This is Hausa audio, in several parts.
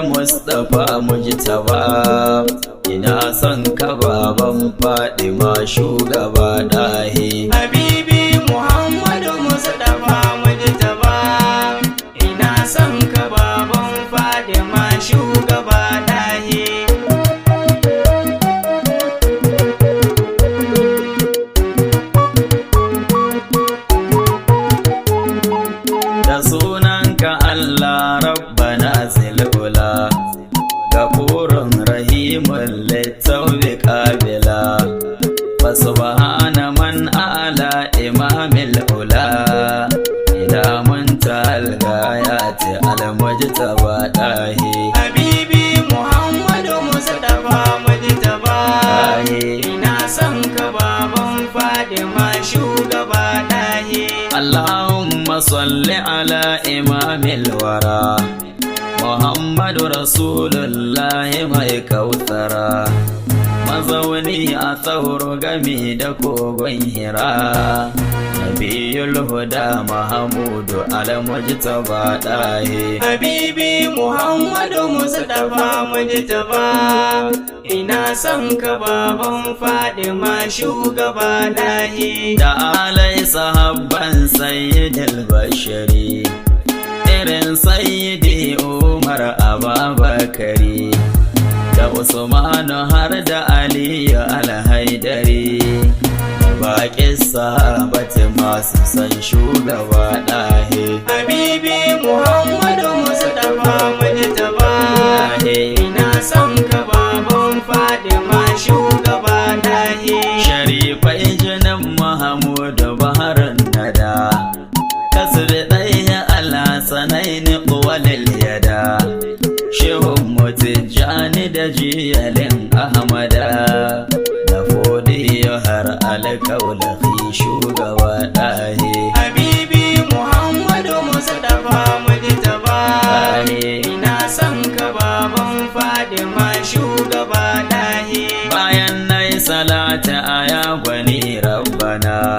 Mustapha Mujtaba, ina son ka baban Fadima shugaba dahi. Habibi Muhammadu Mustapha Mujtaba, ina son ka baban Fadima shugaba dahi. Da sunanka Allah Rabbana zil'ula, Gafurun Rahimun littaubi qabila, wa subhana man a'la imamil ula, ila muntahal ghayati al-mujtaba dahi. Habibi Muhammadu Mustapha Mujtaba, ina son ka baban Fadima shugaba dahi. Allahumma salli ala imamil wara, Muhammadu Rasulullahi mai kautara, mazauni a tsawar gami da kogon Hira, Nabiyul Huda Mahamudu al-Mujtaba dahi. Habibi Muhammadu Mustapha Mujtaba, ina son ka baban Fadima shugaba dahi. Da alai sahabban sayyidil bashari, irin sayyidi Umar Ababakari, da Usmanu har da Aliyu Alhaidari, baƙin sahabati masu san shugaba dahi. Habibi Muhammadu Mustapha Mujtaba, ina son ka baban Fadima shugaba dahi. Sharifai jinin Mahamudu Baharun Nada, kasir ɗaya Alhassanaini ƙwalil yada, Shehun Mutijjani da Jiyalin Ahmada, da Fodiyo har alkaulahi shugaba dahi. Habibi Muhammadu Mustapha Mujtaba, ina son ka baban Fadima shugaba dahi. Bayan nai salata aya gwani rabbana,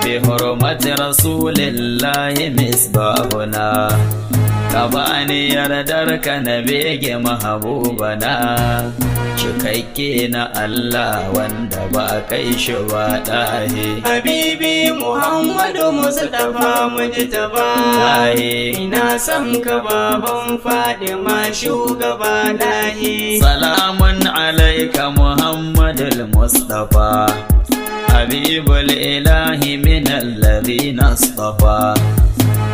bi hurmati rasulillahi misbahuna, ka bani yardar ka na bege mahabubana, cikakke na Allah wanda ba kai shi ba dahi. Habibi Muhammadu Mustapha Mujtaba, ina son ka baban Fadima shugaba dahi. Salamun alaika Muhammadul Mustafa, Habibul ilahi min alladhina astafa,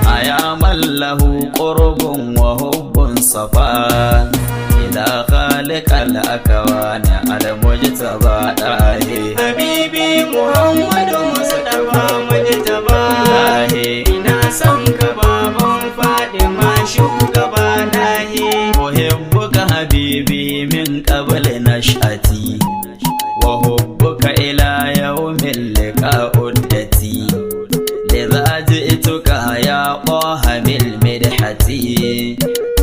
aya man lahu qurbun wa hubbun safa, ila khaliqal akwani al-mujtaba dahi. Habibi Muhammadu Mustapha Mujtaba, ina son ka baban Fadima shugaba dahi. Uhibbuka habibi min qabli nash'ati, wa hubbuka ila yawmil liqa'uddati, lidha ji'tuka ya qaha bil midhati,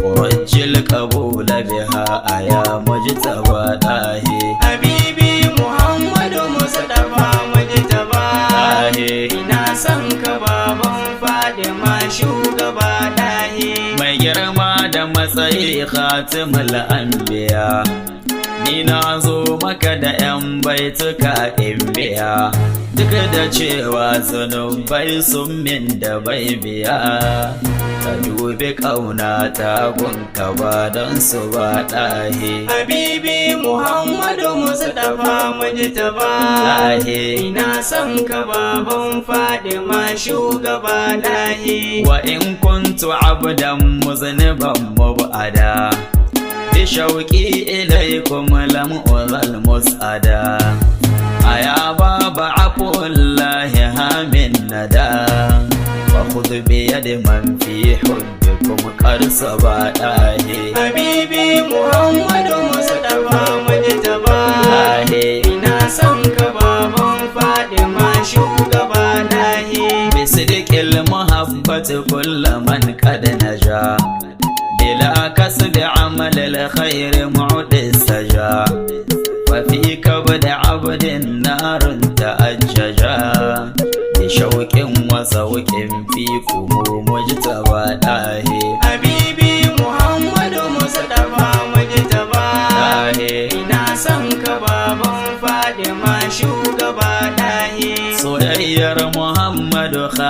urajjil qabula biha ya mujtaba dahi. Habibi Muhammadu Mustapha Mujtaba, ina son ka baban Fadima shugaba dahi. Mai girma da matsayi khatimul anbiya, ni na zo maka da 'yan baituka in biya, duk da cewa zunubai sun min da bai biya, ka dubi ƙauna ta gunka ba don su ba dahi. Habibi Muhammadu Mustapha Mujtaba, ina son ka baban Fadima shugaba dahi. Wa in kuntu abdan muzniban mubada, بشوقي إليكم لم أظل مسعدا، أيا باب عفو الله هامن ندى، وخذ بيد من في حبكم قرصبا داهي. Habibi Muhammadu Mustapha Mujtaba, ina son ka baban Fadima shugaba dahi. بصدق المحبة كل من قد نجا، بلا كسب عمل الخير معد السجا، وفي كبد عبد نار تأججا، بشوق وذوق فيكم مجتبى داهي. Habibi Muhammadu Mustapha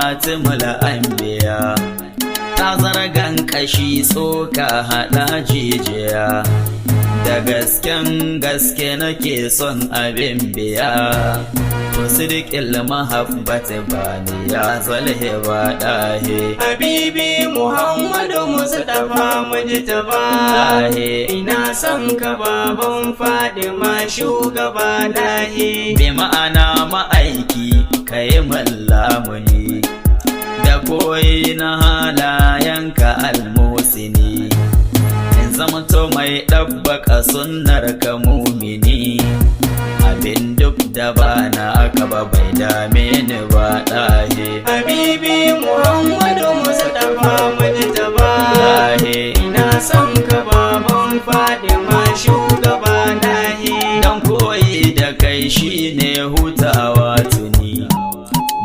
Khatimul Anbiya, ta zargan kashi tsoka haɗa jijiya, da gasken gaske nake son abin biya, to sidiƙil mahabbati bani ya zalhe ba ɗahe. Habibi Muhammadu Mustapha Mujtaba, ina son ka baban Fadima shugaba nahi. Bi ma'ana ma'aiki kai mallamuni, da koyi na halayenka almusini, in zamanto mai ɗabbaka sunnar ka mumini, abin duk da ba na aka ba bai dame ni ba ɗahe. Habibi Muhammadu Mustapha Mujtaba, ina son ka baban Fadima shugaba nahi. Dan koyi da kai shine hutawa tuni,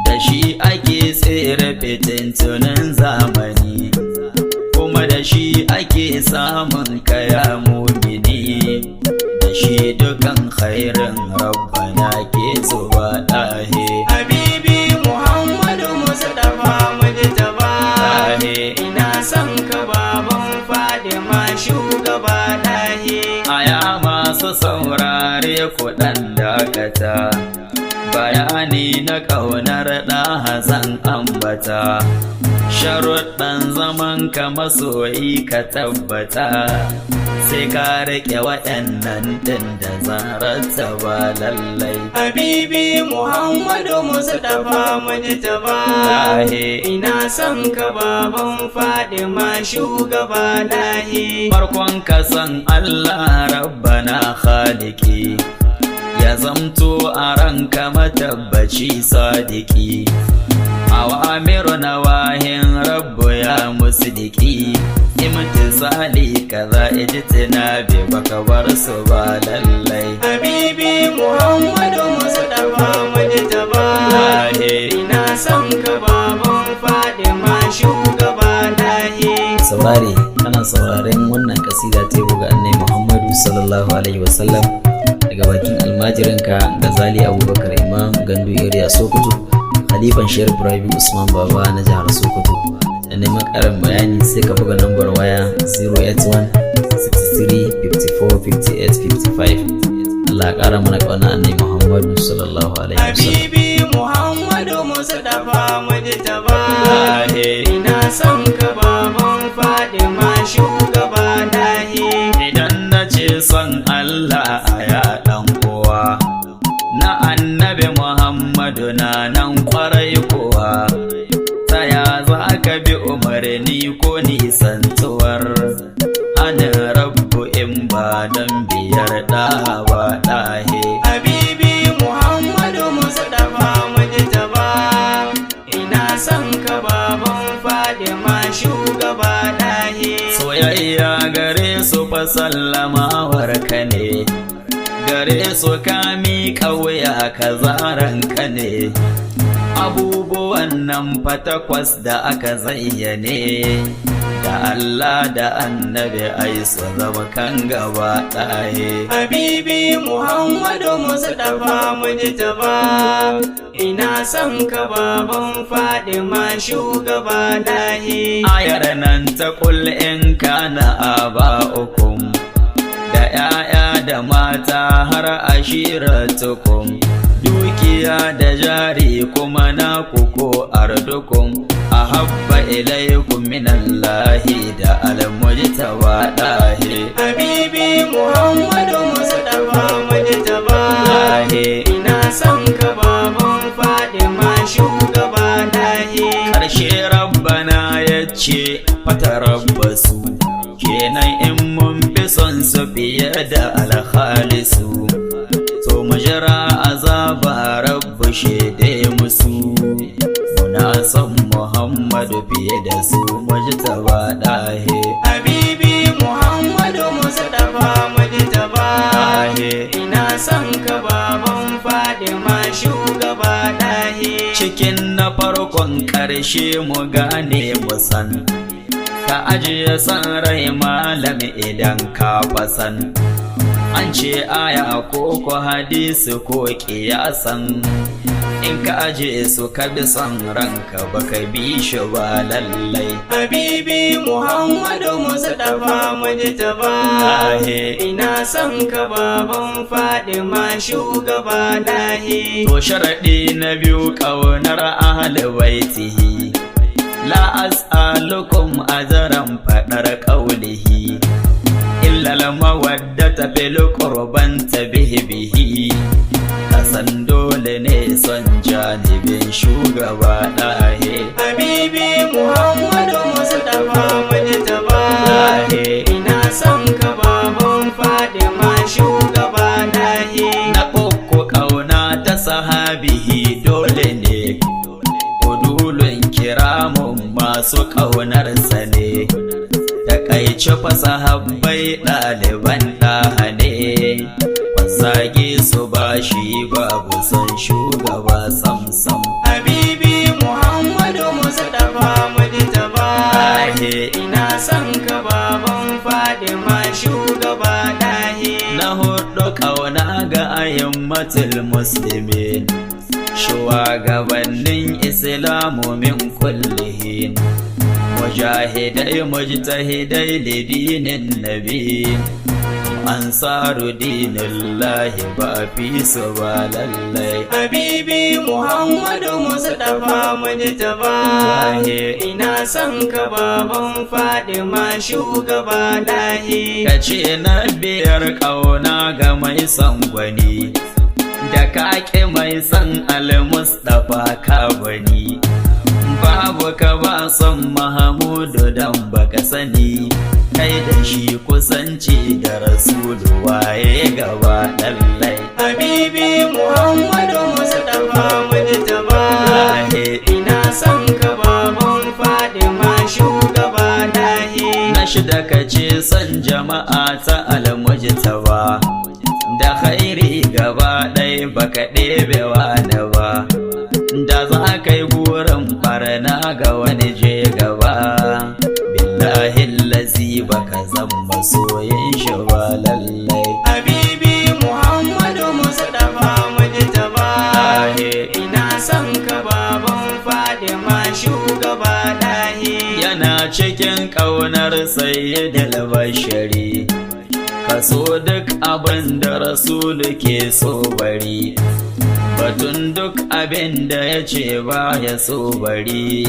da shi ake tsere fitintunan zamani, kuma da shi ake samun kaya mumini, da shi dukan khairin rabbana ke zuba ɗahe. Habibi Muhammadu Mustapha Mujtaba, ina son ka baban Fadima shugaba nahi. Aya masu saurare kuɗan dakata, bayani na ƙaunar ɗaha zan ambata, sharuɗan zaman ka masoyi ka tabbata, sai ka riƙe waɗannan ɗin da zararta ba lallai. Habibi Muhammadu Mustapha Mujtaba, ina son ka baban Fadima shugaba nahi. Farkon ka san Allah rabbana khaliki, ya zamto a ranka matabbaci sadiki, awamiru nawahin rabbu ya musdiki, imtisali kaza ijtinabi baka bar su ba lallai. Habibi Muhammadu Mustapha Mujtaba, ina son ka baban Fadima shugaba nahi. Saurare kana sauraren wannan kasida ta yabo ga Annabi Muhammadu sallallahu alaihi wasallam daga bakin almajirinka Gazali Abubakar Imam Gandu Area Sokoto, Khalifan Sharif Rabi Usman Baba na jihar Sokoto. Da neman ƙarin bayani sai ka buga lambar waya 081 63 54 58 55. Allah ya ƙara mana ƙauna Annabi Muhammadu sallallahu alaihi wasallam. Habibi Muhammadu Mustapha Mujtaba, ina son ka baban Fadima shugaba nahi. Idan na ce son Allah a ya ɗan uwa, na Annabi Muhammadu na nan ƙwarai kuwa, ta ya za ka bi umarni ko nisantuwar hannun rabbu in ba don biyar ɗa ba ɗahe. Habibi Muhammadu Mustapha Mujtaba, ina son ka baban Fadima shugaba nahi. Soyayya gare su fa sallamawar ka ne, gare su ka miƙa wuya ka zaran ka ne, abubuwan nan fa takwas da aka zayyane, da Allah da Annabi ai su zama kan gaba ɗahe. Habibi Muhammadu Mustapha Mujtaba, ina son ka baban Fadima shugaba nahi. Ayar nan ta kul in kana aba'ukum, da 'ya'ya da mata har ashiratukum, dukiya da jari kuma naku ko ardukum, ahabba ilaikum minallahi da almujtaba ɗahe. Habibi Muhammadu Mustapha Mujtaba, ina son ka baban Fadima shugaba nahi. Ƙarshe rabbana ya ce fata rabbasu, kenan in mun fi son su fiye da alhalisu, to mu jira azaba rabbu shaide musu, muna son Muhammadu fiye da su mujtaba ɗahe. Habibi Muhammadu Mustapha Mujtaba, ina son ka baban Fadima shugaba nahi. Cikin na farkon ƙarshe mu gane mu san, ka ajiye san rai malam idan ka fasan, an ce aya ko hadisi ko kiyasan in ka aje su ka bi son ranka baka bi shi ba lallai. Habibi Muhammadu Mustapha Mujtaba, ina son ka baban Fadima shugaba dahi. To sharaɗi na biyu ƙaunar ahli baitihi, la as'alukum ajran faɗar ƙaulihi, illa mawaddata fil qurban bihi. Kasan dole ne son janibin shugaba ɗahe. Habibi Muhammadu Mustapha Mujtaba, ina son ka baban Fadima shugaba dahi. Na uku ƙauna ta sahabihi dole ne, udulun kiramun masu ƙaunarsa ne. Takaice fa sahabbai ɗaliban ɗaha ne, zage su ba shi babu son shugaba samsam. Habibi Muhammadu Mustapha Mujtaba, ina son ka baban Fadima shugaba dahi. Na hudu ƙauna ga ayimmatul muslimin, shugabannin islamu min kullihin, mujahidai mujtahidai lidinin nabi, ansaru dinillahi ba fi su ba lallai. Habibi Muhammadu Mustapha Mujtaba, ina son ka baban Fadima shugaba dahi. Kace na biyar ƙauna ga mai son gwani, da kake mai son al-Mustapha ka gwani. Babu ka ba son Mahamudu dan baka sani, kai da shi kusanci da Rasulu waye gaba lallai. Habibi Muhammadu Mustapha Mujtaba, ina son ka baban Fadima shugaba dahi. Na shida kace son jama'a ta al-Mujtaba, da khairi gaba ɗai baka ɗebe wani ba, da za ka yi burin barna ga wani je gaba. Billahi lazi baka zama soyin shi ba lallai. Habibi Muhammadu Mustapha Mujtaba, ina son ka baban Fadima shugaba dahi. Yana cikin ƙaunar sayyidul bashari, kaso duk abin da Rasulu ke so bari, batun duk abin da ya ce ba ya so bari,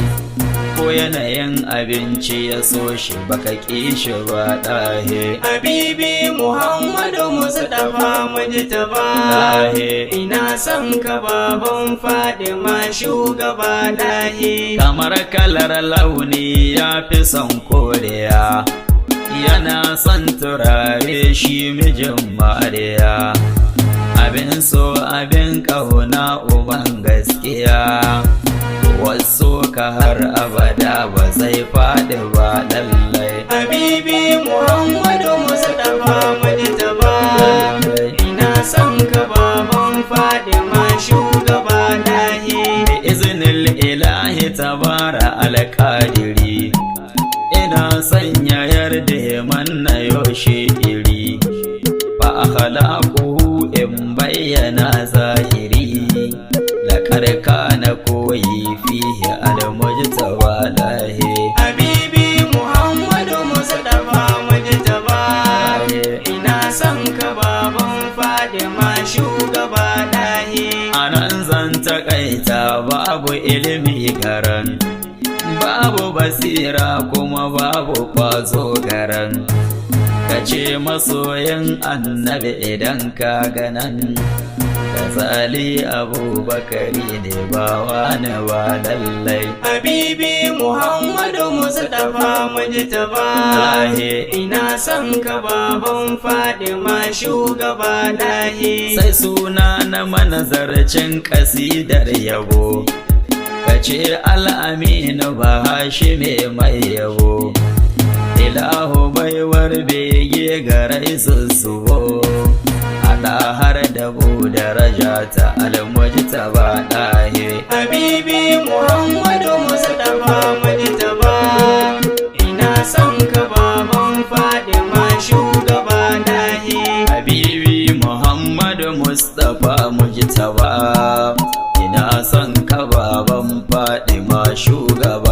ko yanayin abinci ya so shi baka ƙi shi ba ɗahe. Habibi Muhammadu Mustapha Mujtaba, ina son ka baban Fadima shugaba dahi. Kamar kalar launi ya fi son koriya, yana son turare shi mijin mariya, abin so abin ƙauna uban gaskiya, wasu ka har abada ba zai faɗi ba lallai. Habibi Muhammadu Mustapha Mujtaba, ina son ka baban Fadima shugaba dahi. Bi iznil ilahi tabara alƙadiri, ina sanya yarda manna yoshi iri, fa akhlaqu in bayyana zahiri, laqad kana koyi fihi al-Mujtaba lahi. Habibi Muhammadu Mustapha Mujtaba, ina son ka baban Fadima shugaba dahi. Anan zan takaita babu ilimi garan, babu basira kuma babu kwazo garan, kace masoyin annabi idan ka ganan, Gazali Abubakari ne ba wani ba lallai. Habibi Muhammadu Mustapha Mujtaba, ina son ka baban Fadima shugaba dahi. Sai suna na manazarcin kasidar yabo, kace al'aminu ba Hashime mai yabo, ilahu baiwar bege garai zuzubo, haɗa har da bu daraja ta al-Mujtaba ɗahe. Habibi Muhammadu Mustapha Mujtaba, ina son ka baban Fadima shugaba dahi. Habibi Muhammadu Mustapha Mujtaba, ina son ka baban Fadima shugaba